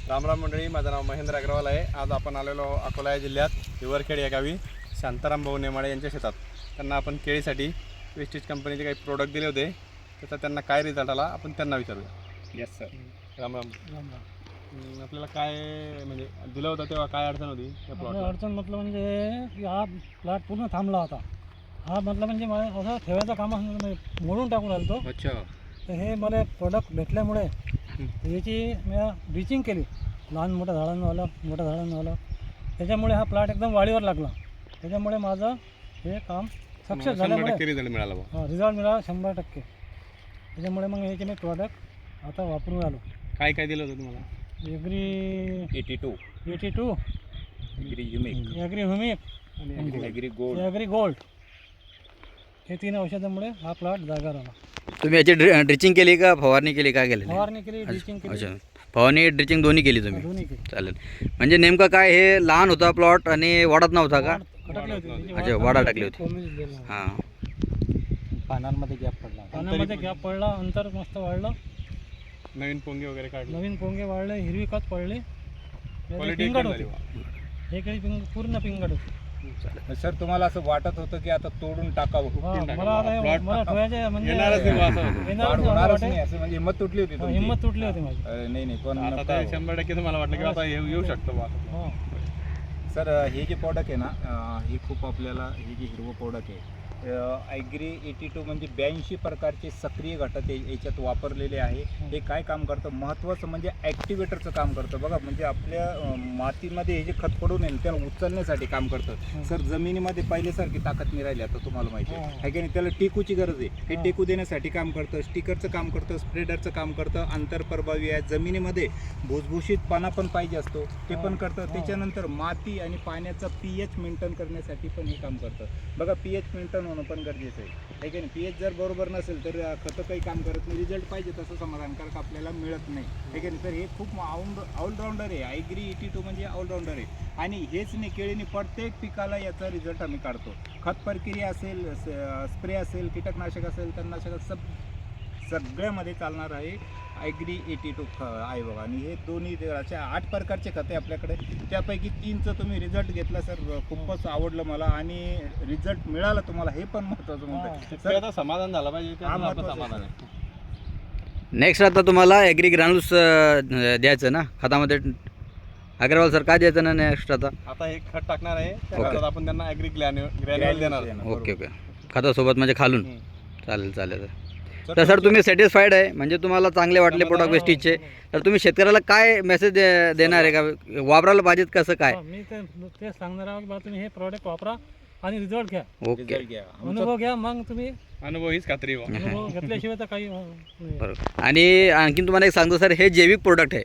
रामराम मंडळी, माझं नाव महेंद्र अग्रवाल आहे. आज आपण आलेलो अकोला या जिल्ह्यात हिवरखेड या गावी शांताराम भाऊ नेमाडे यांच्या शेतात. त्यांना आपण केळीसाठी वेस्टेज कंपनीचे काही प्रोडक्ट दिले होते, त्याचा त्यांना काय रिझल्ट आला आपण त्यांना विचारूया. Yes sir. रामराम. आपल्याला काय म्हणजे दिलं होतं तेव्हा काय अडचण होती त्या प्लॉटला? अडचण म्हटलं म्हणजे की हा प्लॉट पूर्ण थांबला होता. हा म्हटलं म्हणजे मला असं ठेवायचं काम म्हणजे मोडून टाकून आलो तो. अच्छा. तर हे मला प्रोडक्ट भेटल्यामुळे याची मी ड्रिचिंग केली, लहान मोठ्या झाडांना त्याच्यामुळे हा प्लॉट एकदम वाढीवर लागला. त्याच्यामुळे माझं हे काम सक्सेस झाल्यामुळे रिझल्ट मिळाला बा. रिझल्ट मिळाला 100%. त्याच्यामुळे मग याचे मी प्रोडक्ट आता वापरून आलो. काय काय दिलं होतं तुम्हाला? Agri 82 Agri Humic Agri Humic Agri Gold. Agri Gold हे 3 औषधामुळे हा प्लॉट जागा राहिला. तुम्ही याची ड्रिचिंग केली का फवारणी केली, काय केली? फवारणी केली, ड्रिचिंग केली, अच्छा, फवारणी ड्रिचिंग दोन्ही केली तुम्ही? दोन्ही केली. चालेल. म्हणजे नेमकं काय, हे लहान होता प्लॉट आणि वाढत नव्हता का? अटकली होती. अच्छा, वाढा टाकली होती. हां, पानांमध्ये गॅप पडला. पानामध्ये गॅप पडला, अंतर मस्त वाढलं, नवीन पोंगे वगैरे काढले, नवीन पोंगे वाढले, हिरवी खत पडली, क्वालिटी पिंगट झाली होती. बा. हे काही पूर्ण पिंगट होती. सर तुम्हाला असं वाटत होतं की आता तोडून टाकावं, मला आता मला ठेवायचे म्हणजे येणारच नाही बा असं होतं. येणारच वाढ नाही होणारच वाटे. नाही असं, म्हणजे हिंमत तुटली होती तुमची. हिंमत तुटली होती माझी. नाही पण आता नका. ते 100% तुम्हाला वाटलं की आता येऊ शकतो बा. हा. सर हे जे प्रोडक्ट आहे ना, हे खूप आपल्याला हे जे हिरवं प्रोडक्ट आहे ॲग्री 82 म्हणजे 82 प्रकारचे सक्रिय घटक याच्यात वापरलेले आहे. हे काय काम करतं, महत्त्वाचं म्हणजे ॲक्टिवेटरचं काम करतं बघा. म्हणजे आपल्या मातीमध्ये हे जे खत पडून आहे त्याला उचलण्यासाठी काम करतं. सर जमिनीमध्ये पहिल्यासारखी ताकद नाही राहिली आता, तुम्हाला माहिती आहे की नाही. त्याला टेकूची गरज आहे. हे टेकू देण्यासाठी काम करतं, स्टिकरचं काम करतं, स्प्रेडरचं काम करतं, आंतरप्रभावी आहे. जमिनीमध्ये भुसभुशीतपणा पण पाहिजे असतो, ते पण करतं. त्याच्यानंतर माती आणि पाण्याचा pH मेंटेन करण्यासाठी पण हे काम करतं बघा. pH मेंटेन होणं पण गरजेचं आहे की नाही. pH जर बरोबर नसेल तर खतं काही काम करत नाही, रिझल्ट पाहिजे तसं समाधानकारक आपल्याला मिळत नाही आहे की नाही. तर हे खूप ऑलराऊंडर आहे. ॲग्री 82 म्हणजे ऑलराऊंडर आहे. आणि हेच नाही, केळीने प्रत्येक पिकाला याचा रिझल्ट आम्ही काढतो. खत प्रक्रिया असेल, स्प्रे असेल, कीटकनाशक असेल, तणनाशक सगळ्यामध्ये चालणार आहे ॲग्री 82 आहे बघा. आणि हे दोन्ही असे 8 प्रकारचे खते आपल्याकडे, त्यापैकी 3चं तुम्ही रिझल्ट घेतला सर. खूपच आवडलं मला आणि रिझल्ट मिळाला तुम्हाला, हे पण महत्त्वाचं म्हणतो तर आता समाधान झालं पाहिजे, ते आपलं महत्त्वाचं समाधान आहे. आहे. नेक्स्ट आता तुम्हाला ॲग्री ग्रॅन्युल्स द्यायचं ना खतामध्ये. अग्रवाल सर, काय द्यायचं ना नेक्स्ट आता? आता हे खत टाकणार आहे, त्या ओके. खतात आपण त्यांना ॲग्री ग्रॅन्युअल देणार. ओके ओके, खतासोबत म्हणजे खालून. चालेल. सर, तर सर तुम्ही सॅटिस्फाईड आहे, म्हणजे तुम्हाला चांगले वाटले प्रोडक्ट वेस्टेजचे. तर तुम्ही शेतकऱ्याला काय मेसेज देणार आहे का, वापरायला पाहिजेत कसं काय? मी ते सांगणार आहे की बा तुम्ही हे प्रोडक्ट वापरा आणि रिझल्ट घ्या, ओके, रिझल्ट घ्या. अनुभव घ्या. मग तुम्ही अनुभव हीच खात्री बा. अनुभव घेतल्याशिवाय तर काही नाही. बरोबर. आणि आणखीन तुम्हाला एक सांगतो सर, हे जैविक प्रोडक्ट आहे,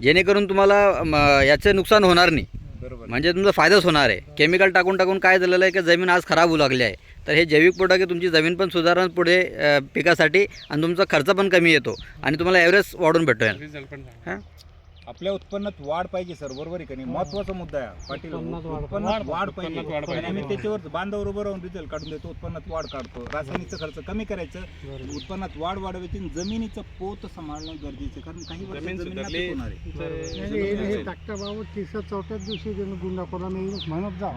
जेणेकरून तुम्हाला याचं नुकसान होणार नाही, बरोबर. म्हणजे तुमचा फायदाच होणार आहे. केमिकल टाकून काय झालेलं आहे की जमीन आज खराब होऊ लागली आहे. तर हे जैविक प्रोडक्ट आहे, तुमची जमीन पण सुधारण पुढे पिकासाठी, आणि तुमचा खर्च पण कमी येतो आणि तुम्हाला ॲव्हरेज वाढून भेटतो. रिझल्ट पण चांगला. हां, आपल्या उत्पन्नात वाढ पाहिजे सर, बरोबर आहे का नाही. महत्वाचा मुद्दा आहे पाटील. उत्पन्नात वाढ पाहिजे. आणि आम्ही त्याच्यावर बांधावर उभं राहून रिझल्ट काढून देतो. उत्पन्नात वाढ काढतो, रासायनिकचा खर्च कमी करायचं, उत्पन्नात वाढ वाढवायची, जमिनीचं पोत सांभाळणं गरजेचं आहे. कारण काही वर्ष जमीन जमीन सुधारली नापीक होणार आहे. हे टाकता बाबा 3-4 दिवशी गुंडा कोला मी म्हणत जा.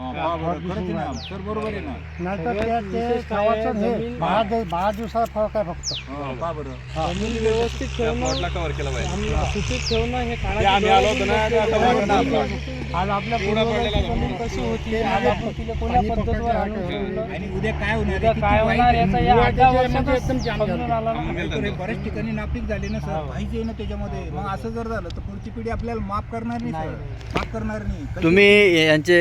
खरंच आहे ना सर, बरोबर आहे ना. नाहीतर ते गावाचं हे 10 दिवसाचा फरक आहे फक्त. का बरं. जमीन व्यवस्थित त्या ठेवणं, प्लॉटला कव्हर केलं पाहिजे. आम्ही सुपीक ठेवणं हे ते आम्ही आलो होतो ना, ते असं वाटलं ना काळाची आपलं. आज आपल्या पूर्ण पूर्वजांची पडलेला जमीन कशी होती, आज आपण तिला कोण्या पद्धतीवर आणून ठेवलं, आणि उद्या काय होणार आहे, उद्या किती काय वाईट होणार आहे. याचा या 10 वर्षातच समजून आला ना. तर हे बऱ्याच ठिकाणी नापीक झाले ना सर, पाहिजे ना त्याच्यामध्ये. मग असं जर झालं तर पुढची पिढी आपल्याला माफ करणार नाही सर, माफ करणार नाही. तुम्ही यांचे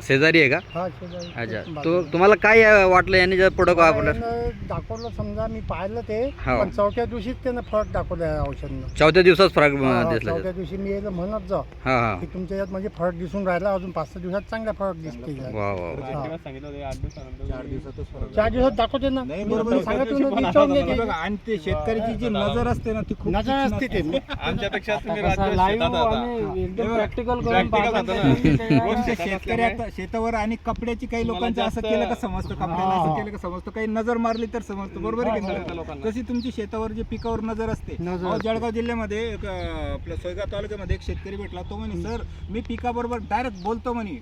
शेजारी आहे का? हा, शेजारी. अच्छा, तुम्हाला काय वाटलं यांनी जे प्रोडक्ट वापरलं? त्यानं दाखवलं, समजा मी पाहिलं ते, हो. पण 4थ्या दिवशीच त्यानं फरक दाखवलं या औषधानं. 4थ्या दिवसात फरक दिसला? 4थ्या दिवशी मी याला म्हणत जा हां हां, की तुमच्या यात म्हणजे फरक दिसून राहिला, अजून 5-6 दिवसात चांगला फरक दिसते. वा वा. एक दिवस सांगितलं होतं, 8 दिवसानंतर 4 दिवसातच फरक. 4 दिवसात दाखवते ना. नाही, मी बरोबर तुम्हाला आहे. सांगितलं ना, विचारून घे ते. बघा, आणि ते शेतकऱ्याची जी नजर असते ना ती खूप नजर असते ते. आमच्यापेक्षा तुम्ही कसं राज्य live शेतात आता. आणि एकदम हे बघा, प्रॅक्टिकल करून practical पाहतात होतं ना. ते. गोष्ट शेतात शेतकरी आता शेतावर आणि कपड्याची काही लोकांचं असं केलं का समजतं, कपड्याला असं केलं का समजतं, काही नजर मारली तर समजतं, बरोबर आहे की समजतं नाही. लोकांना. तशी तुमची शेतावर जे पिकावर नजर असते. नजर अहो, असते. जळगाव जिल्ह्यामध्ये एक, आपलं सोयगाव शेगाव तालुक्यामध्ये एक शेतकरी भेटला, तो म्हणे सर मी पिकाबरोबर डायरेक्ट बोलतो म्हणे,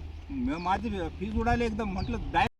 माझी फीज उडाली एकदम. म्हटलं डायरेक्ट